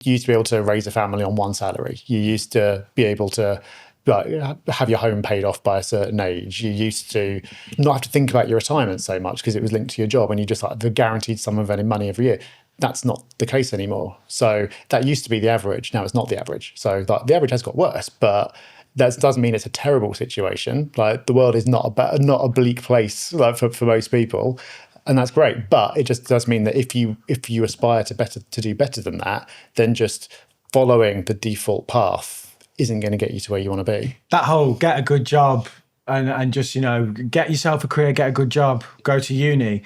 You used to be able to raise a family on one salary. You used to be able to have your home paid off by a certain age. You used to not have to think about your retirement so much because it was linked to your job and you just the guaranteed sum of any money every year. That's not the case anymore. So that used to be the average. Now it's not the average. So the average has got worse, but that doesn't mean it's a terrible situation. Like the world is not a bleak place for most people. And that's great. But it just does mean that if you aspire to do better than that, then just following the default path isn't going to get you to where you want to be. That whole get a good job and just, get yourself a career, get a good job, go to uni.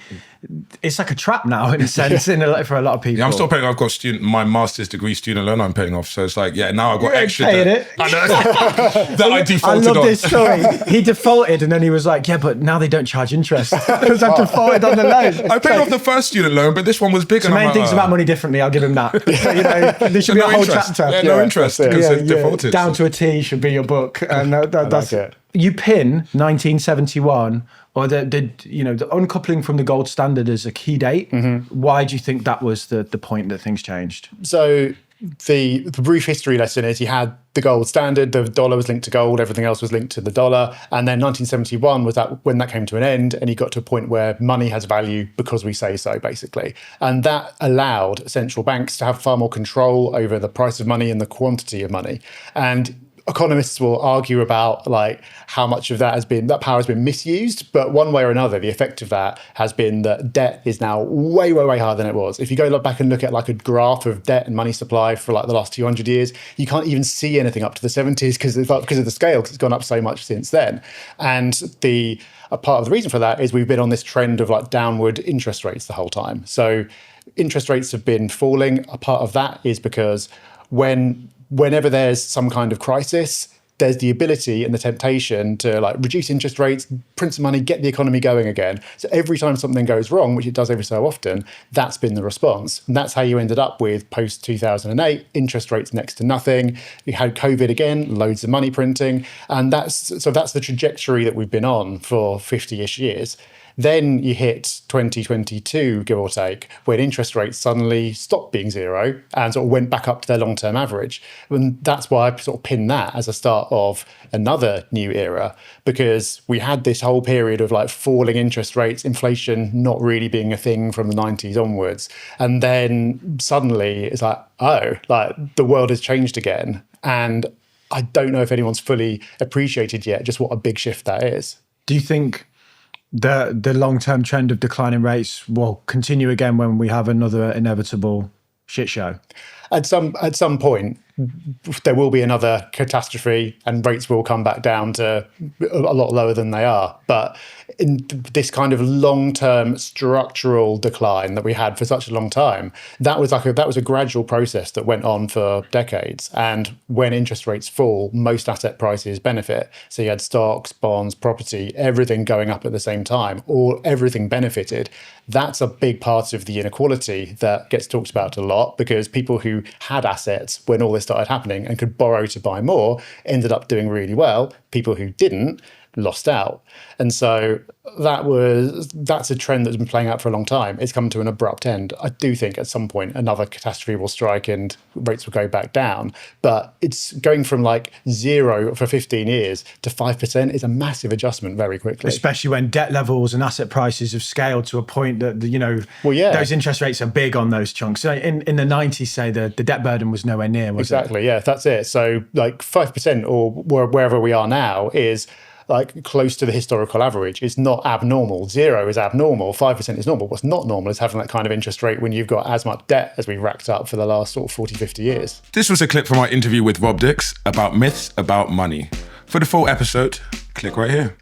It's like a trap now in a sense for a lot of people. Yeah, I'm still paying. I've got my master's degree student loan I'm paying off. So it's like, now I've got extra paying debt. it. I know. That I defaulted on. I love this story. He defaulted and then he was like, yeah, but now they don't charge interest because I've defaulted on the loan. I paid off the first student loan, but this one was bigger. The main thing's about money differently. I'll give him that. There should be a whole interest. chapter. Yeah, no interest because it's defaulted. Down to a T should be your book. And that's it. You pin 1971 or the uncoupling from the gold standard as a key date. Mm-hmm. Why do you think that was the point that things changed? So the brief history lesson is you had the gold standard, the dollar was linked to gold, everything else was linked to the dollar. And then 1971 was when that came to an end and you got to a point where money has value because we say so, basically. And that allowed central banks to have far more control over the price of money and the quantity of money. And economists will argue about how much of that power has been misused, but one way or another, the effect of that has been that debt is now way, way, way higher than it was. If you go back and look at a graph of debt and money supply for the last 200 years, you can't even see anything up to the 70s because of the scale, because it's gone up so much since then. And a part of the reason for that is we've been on this trend of downward interest rates the whole time. So interest rates have been falling. A part of that is because whenever there's some kind of crisis, there's the ability and the temptation to reduce interest rates, print some money, get the economy going again. So every time something goes wrong, which it does every so often, that's been the response. And that's how you ended up with post-2008, interest rates next to nothing. You had COVID again, loads of money printing. And that's the trajectory that we've been on for 50-ish years. Then you hit 2022, give or take, when interest rates suddenly stopped being zero and sort of went back up to their long-term average. And that's why I sort of pin that as a start of another new era, because we had this whole period of falling interest rates, inflation not really being a thing from the 90s onwards. And then suddenly it's the world has changed again. And I don't know if anyone's fully appreciated yet just what a big shift that is. Do you think the long-term trend of declining rates will continue again when we have another inevitable shit show? At some point, there will be another catastrophe and rates will come back down to a lot lower than they are. But in this kind of long-term structural decline that we had for such a long time, that was a gradual process that went on for decades. And when interest rates fall, most asset prices benefit. So you had stocks, bonds, property, everything going up at the same time, or everything benefited. That's a big part of the inequality that gets talked about a lot, because people who had assets when all this started happening and could borrow to buy more ended up doing really well. People who didn't lost out. And so that's a trend that's been playing out for a long time. It's come to an abrupt end. I do think at some point another catastrophe will strike and rates will go back down. But it's going from 0 for 15 years to 5% is a massive adjustment very quickly. Especially when debt levels and asset prices have scaled to a point that, those interest rates are big on those chunks. So in the 90s, say, the debt burden was nowhere near, was it? Exactly, yeah, that's it. So 5% or wherever we are now is close to the historical average. It's not abnormal. 0 is abnormal. 5% is normal. What's not normal is having that kind of interest rate when you've got as much debt as we've racked up for the last sort of 40, 50 years. This was a clip from our interview with Rob Dix about myths about money. For the full episode, click right here.